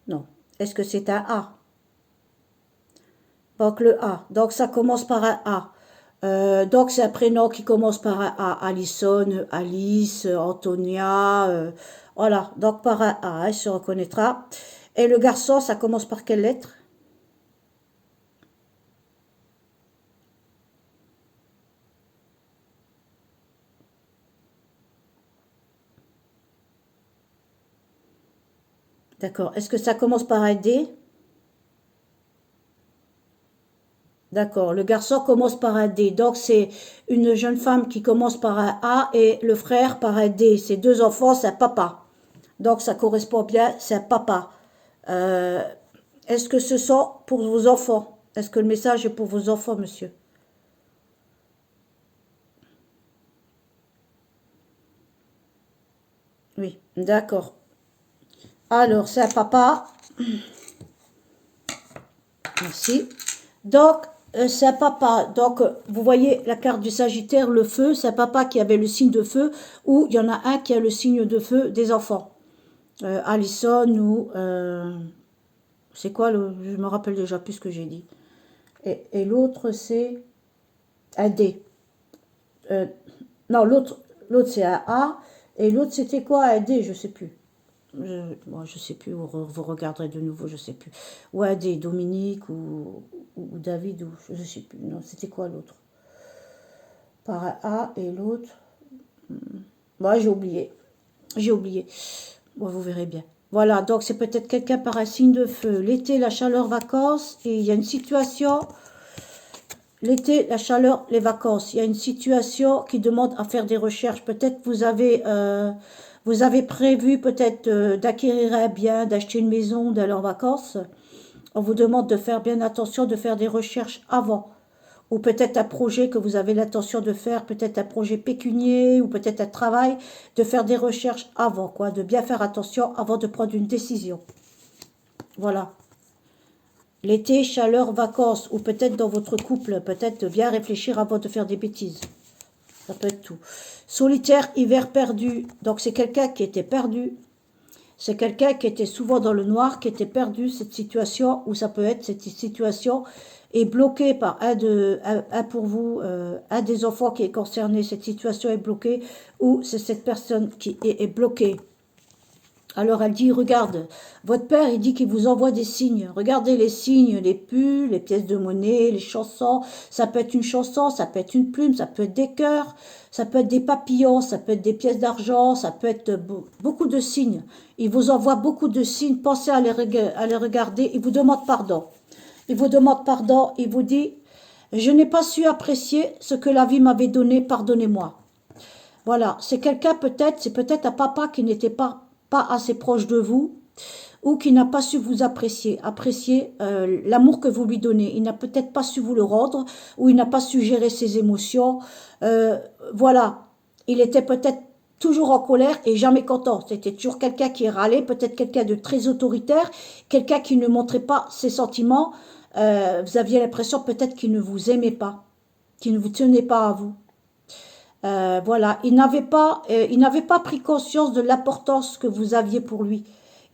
Speaker 1: Non. Est-ce que c'est un A? Donc, le A. Donc, ça commence par un A. Donc, c'est un prénom qui commence par un A. Alison, Alice, Antonia. Voilà. Donc, par un A. Elle se reconnaîtra. Et le garçon, ça commence par quelle lettre? D'accord. Est-ce que ça commence par un D? D'accord. Le garçon commence par un D. Donc, c'est une jeune femme qui commence par un A et le frère par un D. Ces deux enfants, c'est un papa. Donc, ça correspond bien, c'est un papa. Euh, Est-ce que ce sont pour vos enfants? Est-ce que le message est pour vos enfants, monsieur? Oui, d'accord. Alors, c'est un papa. Merci. Donc, c'est un papa. Donc, vous voyez la carte du Sagittaire, le feu, c'est un papa qui avait le signe de feu, ou il y en a un qui a le signe de feu des enfants. Allison ou... c'est quoi le... Je me rappelle déjà plus ce que j'ai dit. Et l'autre, c'est un D. Euh, non, l'autre c'est un A. Et l'autre, c'était quoi? Un D, je sais plus. Bon, je sais plus, vous regarderez de nouveau, je sais plus. Ou un D, Dominique ou David, ou je sais plus. Non, c'était quoi l'autre? Par un A et l'autre. Moi, j'ai oublié. J'ai oublié. Bon, vous verrez bien. Voilà, donc c'est peut-être quelqu'un par un signe de feu. L'été, la chaleur, vacances. Et il y a une situation. L'été, la chaleur, les vacances. Il y a une situation qui demande à faire des recherches. Peut-être vous avez prévu peut-être d'acquérir un bien, d'acheter une maison, d'aller en vacances. On vous demande de faire bien attention, de faire des recherches avant. Ou peut-être un projet que vous avez l'intention de faire, peut-être un projet pécunier ou peut-être un travail, de faire des recherches avant, quoi, de bien faire attention avant de prendre une décision. Voilà. L'été, chaleur, vacances, ou peut-être dans votre couple, peut-être bien réfléchir avant de faire des bêtises. Ça peut être tout. Solitaire, hiver perdu. Donc c'est quelqu'un qui était perdu. C'est quelqu'un qui était souvent dans le noir, qui était perdu, cette situation, ou ça peut être cette situation est bloquée par un pour vous, un des enfants qui est concerné, cette situation est bloquée, ou c'est cette personne qui est bloquée. Alors elle dit, regarde, votre père, il dit qu'il vous envoie des signes. Regardez les signes, les pulls, les pièces de monnaie, les chansons. Ça peut être une chanson, ça peut être une plume, ça peut être des cœurs, ça peut être des papillons, ça peut être des pièces d'argent, ça peut être beaucoup de signes. Il vous envoie beaucoup de signes, pensez à les regarder, il vous demande pardon. Il vous demande pardon, il vous dit, je n'ai pas su apprécier ce que la vie m'avait donné, pardonnez-moi. Voilà, c'est quelqu'un peut-être, c'est peut-être un papa qui n'était pas assez proche de vous ou qui n'a pas su vous apprécier l'amour que vous lui donnez. Il n'a peut-être pas su vous le rendre ou il n'a pas su gérer ses émotions. Voilà, il était peut-être toujours en colère et jamais content. C'était toujours quelqu'un qui râlait, peut-être quelqu'un de très autoritaire, quelqu'un qui ne montrait pas ses sentiments. Vous aviez l'impression peut-être qu'il ne vous aimait pas, qu'il ne vous tenait pas à vous. Voilà, il n'avait pas pris conscience de l'importance que vous aviez pour lui.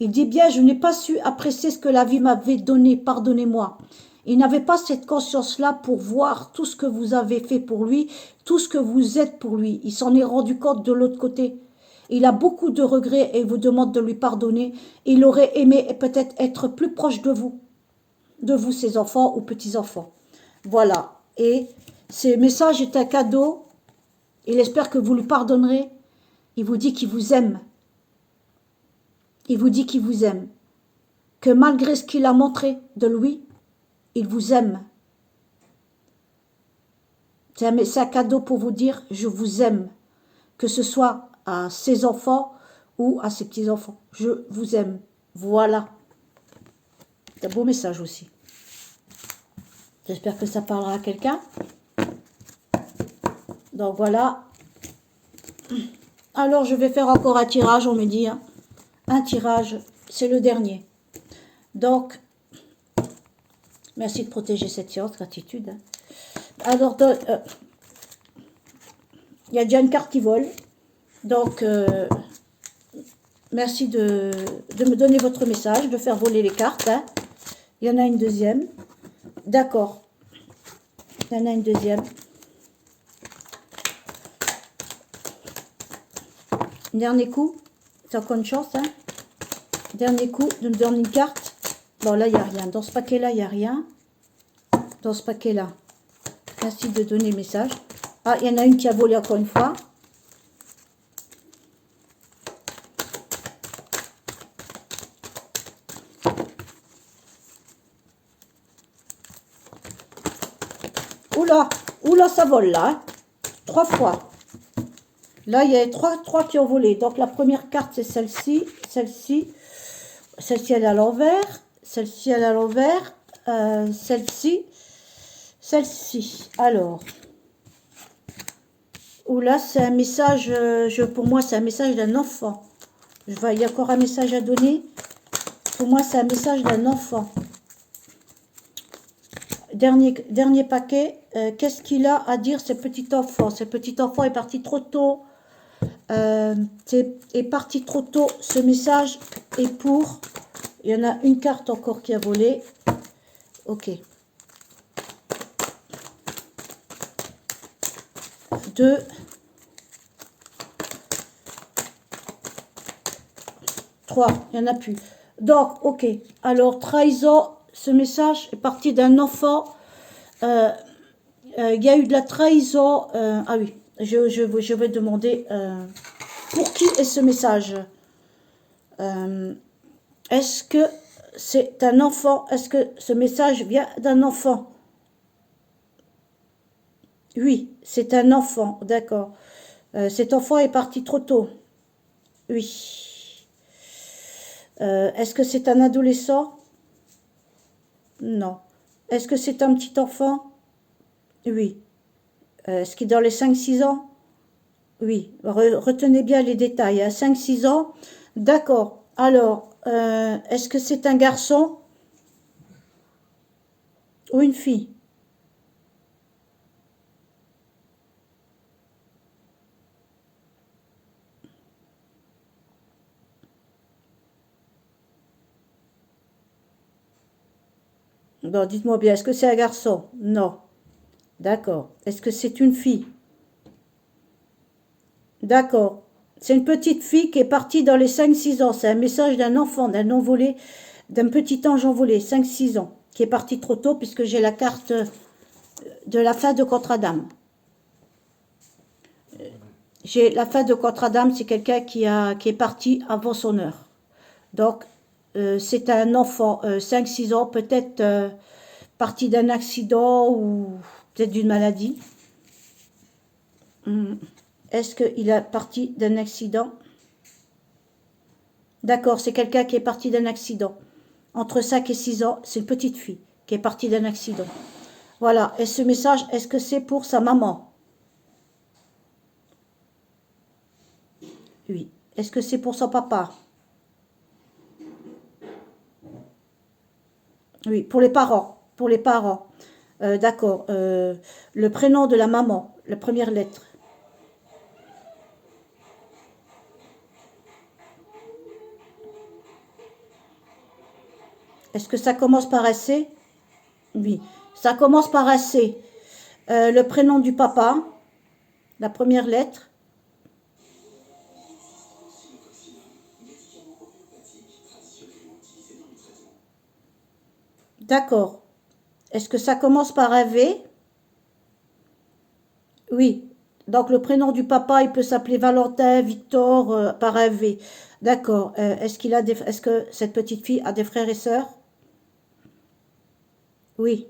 Speaker 1: Il dit bien, je n'ai pas su apprécier ce que la vie m'avait donné, pardonnez-moi. Il n'avait pas cette conscience-là pour voir tout ce que vous avez fait pour lui, tout ce que vous êtes pour lui. Il s'en est rendu compte de l'autre côté. Il a beaucoup de regrets et vous demande de lui pardonner. Il aurait aimé peut-être être plus proche de vous, ses enfants ou petits-enfants. Voilà. Et ce message est un cadeau. Il espère que vous lui pardonnerez. Il vous dit qu'il vous aime. Il vous dit qu'il vous aime. Que malgré ce qu'il a montré de lui, il vous aime. C'est un cadeau pour vous dire « je vous aime ». Que ce soit à ses enfants ou à ses petits-enfants. Je vous aime. Voilà. C'est un beau message aussi. J'espère que ça parlera à quelqu'un. Donc voilà. Alors je vais faire encore un tirage, on me dit. Hein. Un tirage, c'est le dernier. Donc, merci de protéger cette séance, gratitude. Hein. Alors, il y a déjà une carte qui vole. Donc, merci de me donner votre message, de faire voler les cartes. Hein. Il y en a une deuxième. D'accord. Il y en a une deuxième. Dernier coup. C'est encore une chance. Hein. Dernier coup de me donner une carte. Bon, là, il n'y a rien. Dans ce paquet-là, il n'y a rien. Dans ce paquet-là. Merci de donner le message. Ah, il y en a une qui a volé encore une fois. Oula, oula, ça vole là. Hein. 3 fois. Là, il y a trois qui ont volé. Donc, la première carte, c'est celle-ci. Celle-ci, elle est à l'envers. Celle-ci, elle est à l'envers. Celle-ci. Celle-ci. Alors. Oula, c'est un message, pour moi, c'est un message d'un enfant. Il y a encore un message à donner. Pour moi, c'est un message d'un enfant. Dernier paquet. Qu'est-ce qu'il a à dire, ce petit enfant? Ce petit enfant est parti trop tôt. Est parti trop tôt. Ce message est pour... Il y en a une carte encore qui a volé. Ok. 2. 3. Il n'y en a plus. Donc, ok. Alors, trahison. Ce message est parti d'un enfant. Il y a eu de la trahison. Ah oui. Je vais demander pour qui est ce message. Est-ce que c'est un enfant? Est-ce que ce message vient d'un enfant? Oui, c'est un enfant, d'accord. Cet enfant est parti trop tôt. Oui. Est-ce que c'est un adolescent? Non. Est-ce que c'est un petit enfant? Oui. Est-ce qu'il est dans les 5-6 ans? Oui. Retenez bien les détails. À 5-6 ans, d'accord. Alors, est-ce que c'est un garçon ou une fille? Bon, dites-moi bien, est-ce que c'est un garçon? Non. D'accord. Est-ce que c'est une fille? D'accord. C'est une petite fille qui est partie dans les 5-6 ans. C'est un message d'un enfant, d'un envolé, d'un petit ange envolé, 5-6 ans, qui est parti trop tôt puisque j'ai la carte de la fin de contrat d'âme. J'ai la fin de contrat d'âme, c'est quelqu'un qui est parti avant son heure. Donc, c'est un enfant, 5-6 ans, peut-être parti d'un accident ou peut-être d'une maladie. Est-ce qu'il est parti d'un accident? D'accord, c'est quelqu'un qui est parti d'un accident. Entre 5 et 6 ans, c'est une petite fille qui est partie d'un accident. Voilà, et ce message, est-ce que c'est pour sa maman? Oui. Est-ce que c'est pour son papa? Oui, pour les parents. Pour les parents. D'accord. Le prénom de la maman, la première lettre. Est-ce que ça commence par S? Oui. Ça commence par un C. Le prénom du papa, la première lettre. D'accord. Est-ce que ça commence par un V? Oui. Donc le prénom du papa, il peut s'appeler Valentin, Victor, par un V. D'accord. Est-ce que cette petite fille a des frères et sœurs? Oui.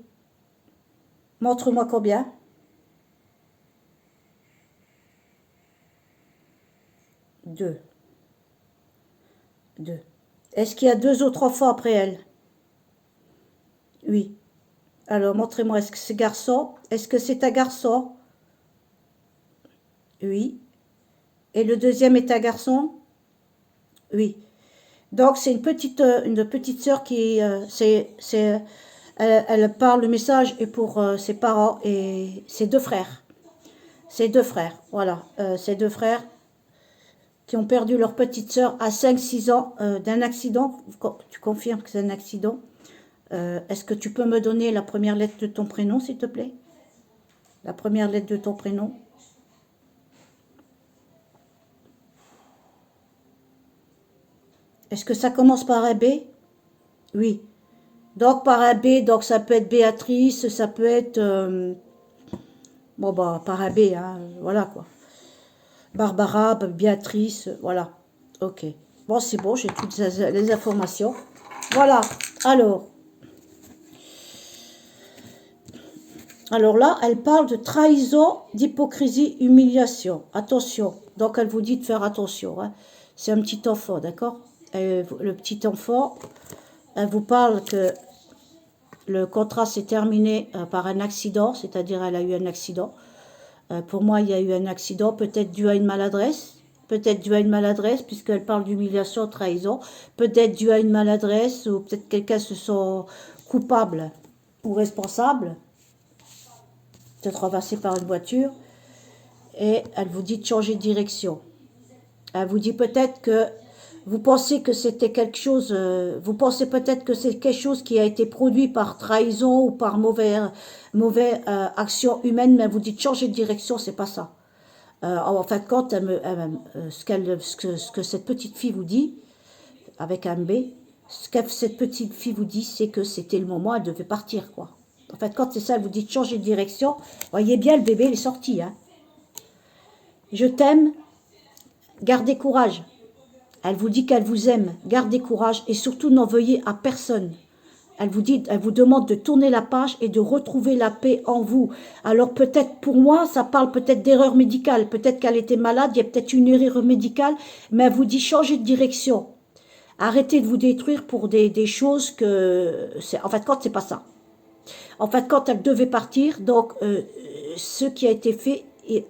Speaker 1: Montre-moi combien. Deux. Deux. Est-ce qu'il y a deux autres enfants après elle? Oui. Alors, montrez-moi, est-ce que c'est garçon? Est-ce que c'est un garçon? Oui. Et le deuxième est un garçon? Oui. Donc, c'est une petite sœur qui, elle parle, le message est pour ses parents et ses deux frères. Ses deux frères, voilà. Ses deux frères qui ont perdu leur petite sœur à 5 6 ans d'un accident. Tu confirmes que c'est un accident? Est-ce que tu peux me donner la première lettre de ton prénom, s'il te plaît? La première lettre de ton prénom? Est-ce que ça commence par un B? Oui. Donc par un B, donc ça peut être Béatrice, ça peut être bon bah par un B, hein, voilà quoi. Barbara, Béatrice, voilà. Ok. Bon, c'est bon, j'ai toutes les informations. Voilà. Alors là, elle parle de trahison, d'hypocrisie, humiliation. Attention. Donc elle vous dit de faire attention, hein. C'est un petit enfant, d'accord? Le petit enfant, elle vous parle que le contrat s'est terminé par un accident, c'est-à-dire elle a eu un accident. Pour moi, il y a eu un accident, peut-être dû à une maladresse, puisqu'elle parle d'humiliation, trahison, peut-être dû à une maladresse, ou peut-être quelqu'un se sent coupable ou responsable, peut-être renversé par une voiture, et elle vous dit de changer de direction. Elle vous dit peut-être que vous pensez que c'était quelque chose, vous pensez peut-être que c'est quelque chose qui a été produit par trahison ou par mauvaise action humaine, mais elle vous dit de changer de direction, c'est pas ça. En fin de compte, ce que cette petite fille vous dit, avec un B, ce que cette petite fille vous dit, c'est que c'était le moment, elle devait partir, quoi. En fin de compte, c'est ça, elle vous dit de changer de direction. Voyez bien, le bébé, il est sorti, hein. Je t'aime, gardez courage. Elle vous dit qu'elle vous aime, gardez courage et surtout n'en veuillez à personne. Elle vous demande de tourner la page et de retrouver la paix en vous. Alors peut-être pour moi, ça parle peut-être d'erreur médicale. Peut-être qu'elle était malade, il y a peut-être une erreur médicale, mais elle vous dit changez de direction. Arrêtez de vous détruire pour des choses que... En fait, quand c'est pas ça. En fait, quand elle devait partir, donc ce qui a été fait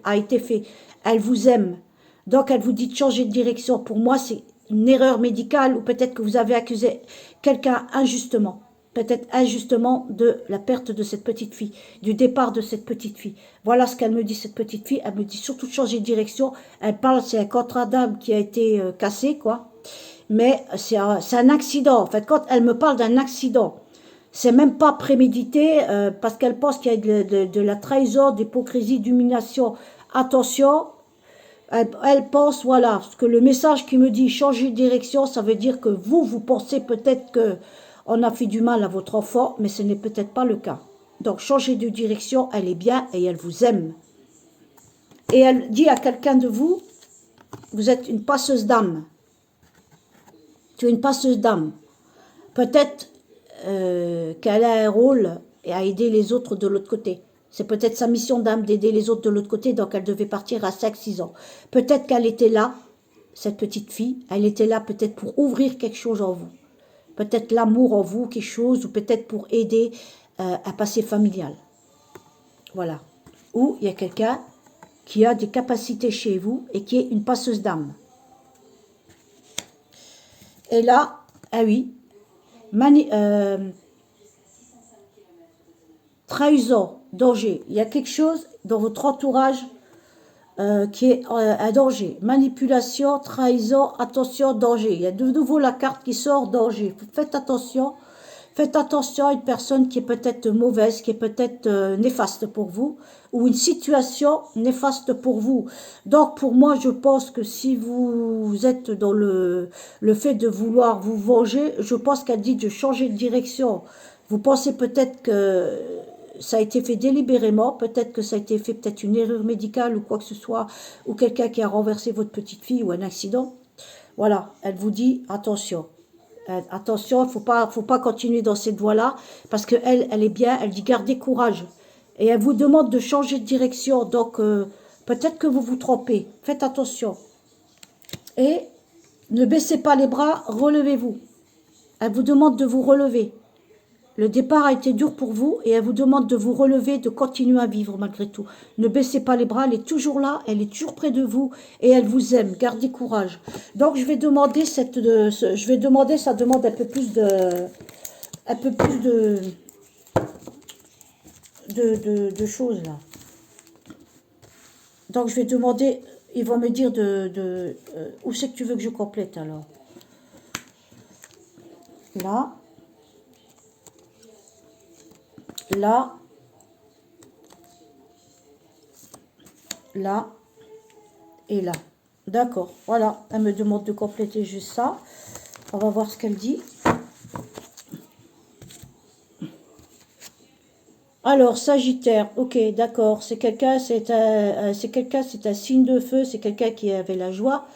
Speaker 1: a été fait. Elle vous aime. Donc elle vous dit de changer de direction. Pour moi, c'est une erreur médicale ou peut-être que vous avez accusé quelqu'un injustement. Peut-être injustement de la perte de cette petite fille, du départ de cette petite fille. Voilà ce qu'elle me dit, cette petite fille. Elle me dit surtout de changer de direction. Elle parle, c'est un contrat d'âme qui a été cassé, quoi. Mais c'est un accident. En fait, quand elle me parle d'un accident, c'est même pas prémédité parce qu'elle pense qu'il y a de la trahison, d'hypocrisie, d'humiliation. Attention, elle pense, voilà, que le message qui me dit changer de direction, ça veut dire que vous pensez peut-être que on a fait du mal à votre enfant, mais ce n'est peut-être pas le cas. Donc changer de direction, elle est bien et elle vous aime. Et elle dit à quelqu'un de vous, vous êtes une passeuse d'âme. Tu es une passeuse d'âme. Peut-être qu'elle a un rôle et à aider les autres de l'autre côté. C'est peut-être sa mission d'âme d'aider les autres de l'autre côté, donc elle devait partir à 5 6 ans. Peut-être qu'elle était là, cette petite fille, elle était là peut-être pour ouvrir quelque chose en vous. Peut-être l'amour en vous, quelque chose, ou peut-être pour aider un passé familial. Voilà. Ou il y a quelqu'un qui a des capacités chez vous et qui est une passeuse d'âme. Et là, ah oui, trahison, danger. Il y a quelque chose dans votre entourage qui est un danger. Manipulation, trahison, attention, danger. Il y a de nouveau la carte qui sort, danger. Faites attention. Faites attention à une personne qui est peut-être mauvaise, qui est peut-être néfaste pour vous, ou une situation néfaste pour vous. Donc pour moi, je pense que si vous êtes dans le fait de vouloir vous venger, je pense qu'elle dit de changer de direction. Vous pensez peut-être que ça a été fait délibérément, peut-être que ça a été fait peut-être une erreur médicale ou quoi que ce soit, ou quelqu'un qui a renversé votre petite fille ou un accident. Voilà, elle vous dit attention. Attention, il faut pas continuer dans cette voie-là, parce que elle est bien, elle dit gardez courage. Et elle vous demande de changer de direction, donc peut-être que vous vous trompez. Faites attention. Et ne baissez pas les bras, relevez-vous. Elle vous demande de vous relever. Le départ a été dur pour vous et elle vous demande de vous relever, de continuer à vivre malgré tout. Ne baissez pas les bras, elle est toujours là, elle est toujours près de vous et elle vous aime. Gardez courage. Donc je vais demander ça demande un peu plus de choses là. Donc je vais demander, ils vont me dire où c'est que tu veux que je complète alors. Là. Là, là et là. D'accord, voilà. Elle me demande de compléter juste ça. On va voir ce qu'elle dit. Alors, Sagittaire, ok, d'accord. C'est un signe de feu. C'est quelqu'un qui avait la joie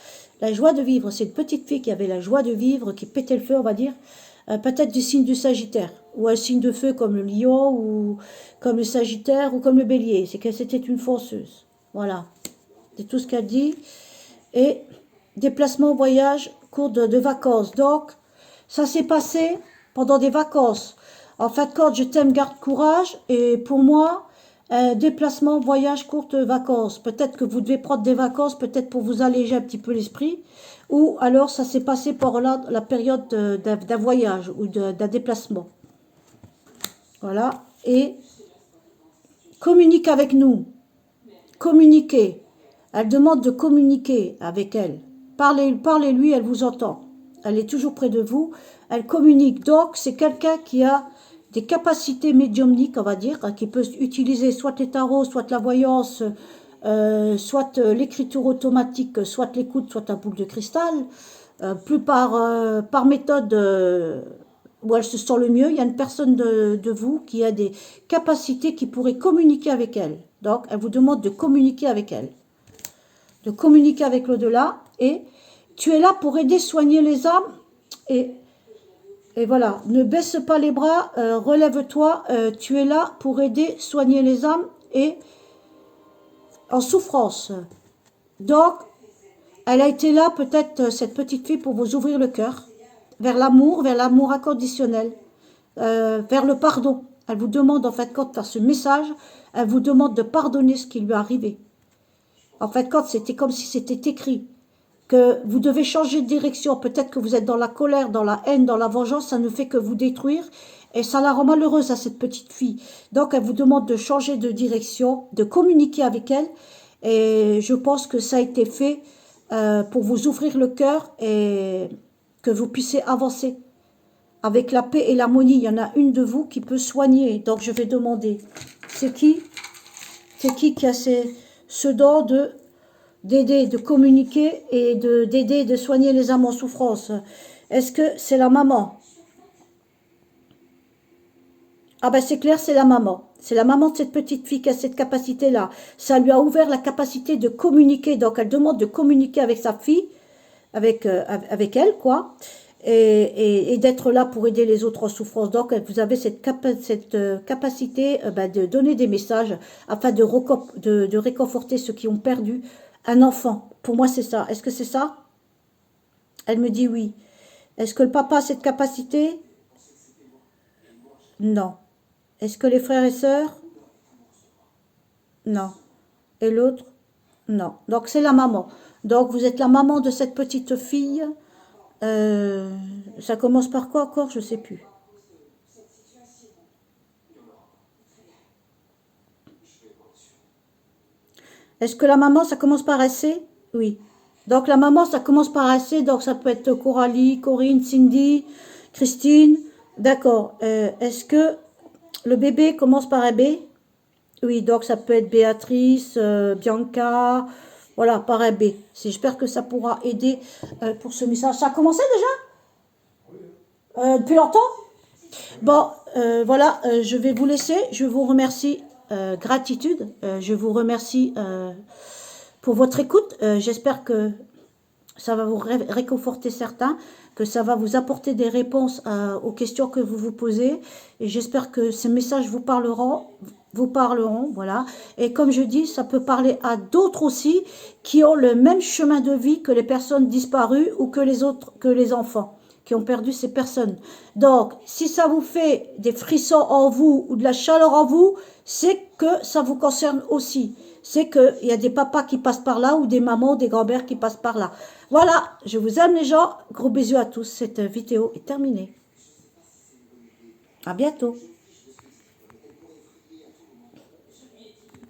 Speaker 1: de vivre. C'est une petite fille qui avait la joie de vivre, qui pétait le feu, on va dire. Peut-être du signe du Sagittaire, ou un signe de feu comme le lion, ou comme le Sagittaire, ou comme le bélier. C'est que c'était une fonceuse. Voilà. C'est tout ce qu'elle dit. Et déplacement, voyage, cours de vacances. Donc, ça s'est passé pendant des vacances. En fait, quand je t'aime, garde courage. Et pour moi, déplacement, voyage, courte vacances. Peut-être que vous devez prendre des vacances, peut-être pour vous alléger un petit peu l'esprit. Ou alors, ça s'est passé par là, la période d'un voyage ou d'un déplacement. Voilà. Et communique avec nous. Communiquez. Elle demande de communiquer avec elle. Parlez-lui, elle vous entend. Elle est toujours près de vous. Elle communique. Donc, c'est quelqu'un qui a des capacités médiumniques, on va dire, qui peut utiliser soit les tarots, soit la voyance, soit l'écriture automatique, soit l'écoute, soit la boule de cristal. Plus par méthode où elle se sent le mieux. Il y a une personne de vous qui a des capacités qui pourrait communiquer avec elle. Donc, elle vous demande de communiquer avec elle. De communiquer avec l'au-delà. Et tu es là pour aider, soigner les âmes. Et voilà, ne baisse pas les bras, relève-toi. Tu es là pour aider, soigner les âmes et en souffrance. Donc, elle a été là, peut-être, cette petite fille, pour vous ouvrir le cœur vers l'amour inconditionnel, vers le pardon. Elle vous demande, en fait, quand à ce message, elle vous demande de pardonner ce qui lui est arrivé. En fait, quand c'était comme si c'était écrit, que vous devez changer de direction, peut-être que vous êtes dans la colère, dans la haine, dans la vengeance, ça ne fait que vous détruire, et ça la rend malheureuse à cette petite fille. Donc, elle vous demande de changer de direction, de communiquer avec elle, et je pense que ça a été fait pour vous ouvrir le cœur et que vous puissiez avancer. Avec la paix et l'harmonie, il y en a une de vous qui peut soigner, donc je vais demander, c'est qui a ce don d'aider, de communiquer et d'aider, de soigner les âmes en souffrance? Est-ce que c'est la maman? Ah ben c'est clair, c'est la maman. C'est la maman de cette petite fille qui a cette capacité-là. Ça lui a ouvert la capacité de communiquer. Donc elle demande de communiquer avec sa fille, avec elle, quoi. Et d'être là pour aider les autres en souffrance. Donc vous avez cette capacité de donner des messages afin de réconforter ceux qui ont perdu un enfant. Pour moi, c'est ça. Est-ce que c'est ça? Elle me dit oui. Est-ce que le papa a cette capacité? Non. Est-ce que les frères et sœurs? Non. Et l'autre? Non. Donc, c'est la maman. Donc, vous êtes la maman de cette petite fille. Ça commence par quoi encore? Je ne sais plus. Est-ce que la maman, ça commence par S? Oui. Donc, la maman, ça commence par S. Donc, ça peut être Coralie, Corinne, Cindy, Christine, D'accord. Est-ce que le bébé commence par un B? Oui, donc ça peut être Béatrice, Bianca, voilà, par un B. J'espère que ça pourra aider pour ce message. Ça a commencé déjà? Depuis longtemps? Bon, voilà, je vais vous laisser. Je vous remercie, gratitude. Je vous remercie pour votre écoute. J'espère que ça va vous réconforter certains, que ça va vous apporter des réponses aux questions que vous vous posez. Et j'espère que ces messages vous parleront, voilà. Et comme je dis, ça peut parler à d'autres aussi qui ont le même chemin de vie que les personnes disparues ou que les autres, que les enfants qui ont perdu ces personnes. Donc, si ça vous fait des frissons en vous ou de la chaleur en vous, c'est que ça vous concerne aussi. C'est qu'il y a des papas qui passent par là ou des mamans, des grands-mères qui passent par là. Voilà, je vous aime les gens. Gros bisous à tous. Cette vidéo est terminée. À bientôt.